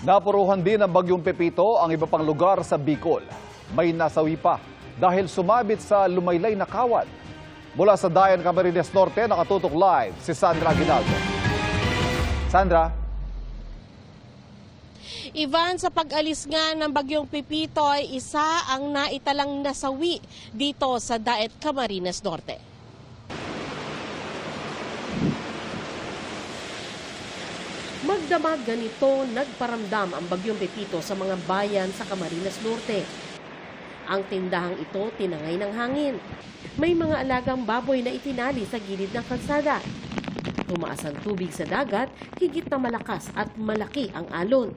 Napuruhan din ng bagyong Pepito ang iba pang lugar sa Bicol. May nasawi pa dahil sumabit sa lumaylay na kawad. Mula sa Dayan, Camarines Norte, nakatutok live si Sandra Aguinaldo. Sandra? Ivan, sa pag-alis nga ng bagyong Pepito ay isa ang naitalang nasawi dito sa Daet, Camarines Norte. Magdamag ganito nagparamdam ang bagyong Pepito sa mga bayan sa Camarines Norte. Ang tindahang ito tinangay ng hangin. May mga alagang baboy na itinali sa gilid ng kalsada. Tumaas ang tubig sa dagat, higit na malakas at malaki ang alon.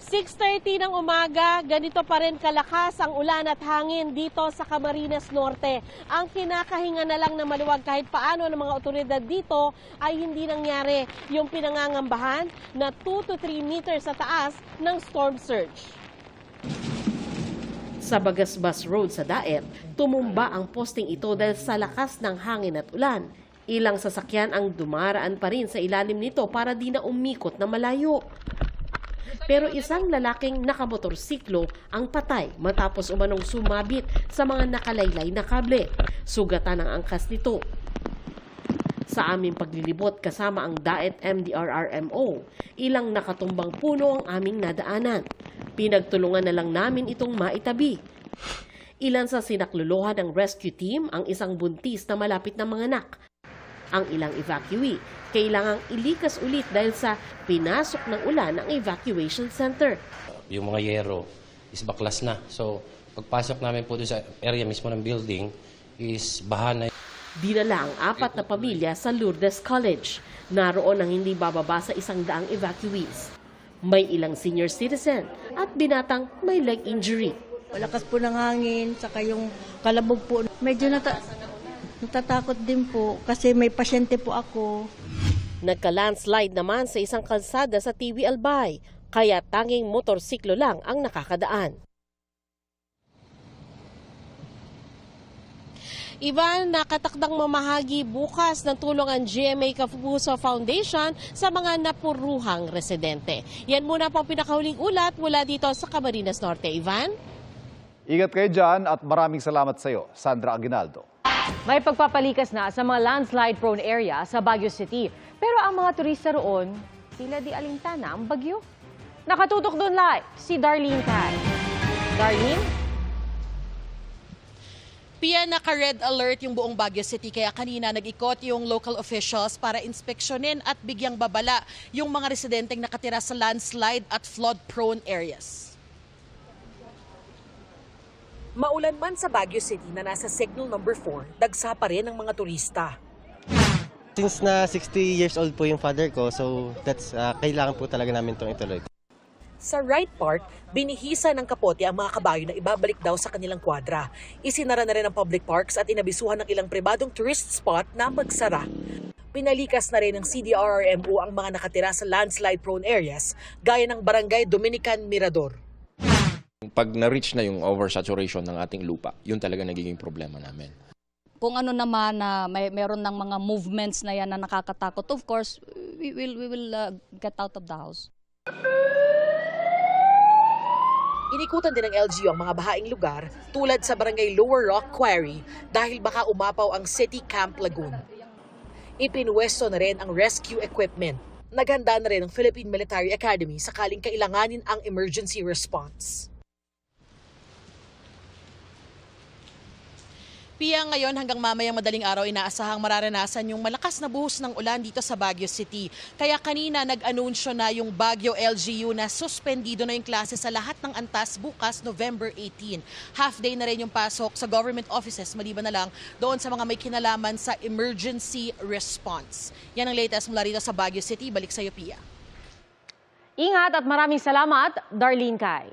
6:30 ng umaga, ganito pa rin kalakas ang ulan at hangin dito sa Camarines Norte. Ang kinakahinga na lang na maluwag kahit paano ng mga otoridad dito ay hindi nangyari yung pinangangambahan na 2 to 3 meters sa taas ng storm surge. Sa Bagasbas Road sa Daet, tumumba ang posting ito dahil sa lakas ng hangin at ulan. Ilang sasakyan ang dumaraan pa rin sa ilalim nito para di na umikot na malayo. Pero isang lalaking nakamotorsiklo ang patay matapos umanong sumabit sa mga nakalaylay na kable. Sugatan ang angkas nito. Sa aming paglilibot kasama ang Daet MDRRMO, ilang nakatumbang puno ang aming nadaanan. Pinagtulungan na lang namin itong maitabi. Ilan sa sinakluluhan ng rescue team ang isang buntis na malapit na manganak. Ang ilang evacuee kailangang ilikas ulit dahil sa pinasok ng ulan ang evacuation center. Yung mga yero is baklas na. So pagpasok namin po doon sa area mismo ng building is baha na. Dinala ang 4 na pamilya sa Lourdes College. Naroon ang hindi bababa sa 100 evacuees. May ilang senior citizen at binatang may leg injury. Malakas po ng hangin, saka yung kalabog po. Medyo natatakot din po kasi may pasyente po ako. Nagka-landslide naman sa isang kalsada sa TV Albay, kaya tanging motorsiklo lang ang nakakadaan. Ivan, nakatakdang mamahagi bukas ng tulong ang GMA Kapuso Foundation sa mga napuruhang residente. Yan muna po ang pinakahuling ulat mula dito sa Camarines Norte. Ivan? Ingat kayo dyan at maraming salamat sa iyo, Sandra Aguinaldo. May pagpapalikas na sa mga landslide-prone area sa Baguio City. Pero ang mga turista roon, tila di alintana ang bagyo. Nakatutok doon live si Darlene Tay. Darlene? Pia, naka-red alert yung buong Baguio City kaya kanina nag-ikot yung local officials para inspeksyonin at bigyang babala yung mga residenteng nakatira sa landslide at flood-prone areas. Maulan man sa Baguio City na nasa signal number 4, dagsa pa rin ang mga turista. Since na 60 years old po yung father ko, so that's kailangan po talaga namin itong ituloy. Sa Wright Park, binihisa ng kapote ang mga kabayo na ibabalik daw sa kanilang kwadra. Isinara na rin ang public parks at inabisuhan ng ilang pribadong tourist spot na magsara. Pinalikas na rin ng CDRRMO ang mga nakatira sa landslide-prone areas, gaya ng Barangay Dominican Mirador. Pag na-reach na yung oversaturation ng ating lupa, yun talaga nagiging problema namin. Kung ano naman na mayroon ng mga movements na yan na nakakatakot, of course, we will get out of the house. Inikutan din ng LGU ang mga bahaing lugar tulad sa Barangay Lower Rock Quarry dahil baka umapaw ang City Camp Lagoon. Ipinwesto na rin ang rescue equipment. Naghanda na rin ang Philippine Military Academy sakaling kailanganin ang emergency response. Pia, ngayon hanggang mamayang madaling araw inaasahang mararanasan yung malakas na buhos ng ulan dito sa Baguio City. Kaya kanina nag-anunsyo na yung Baguio LGU na suspendido na yung klase sa lahat ng antas bukas November 18. Half day na rin yung pasok sa government offices maliban na lang doon sa mga may kinalaman sa emergency response. Yan ang latest mula rito sa Baguio City. Balik sa iyo, Pia. Ingat at maraming salamat, Darlene Kai.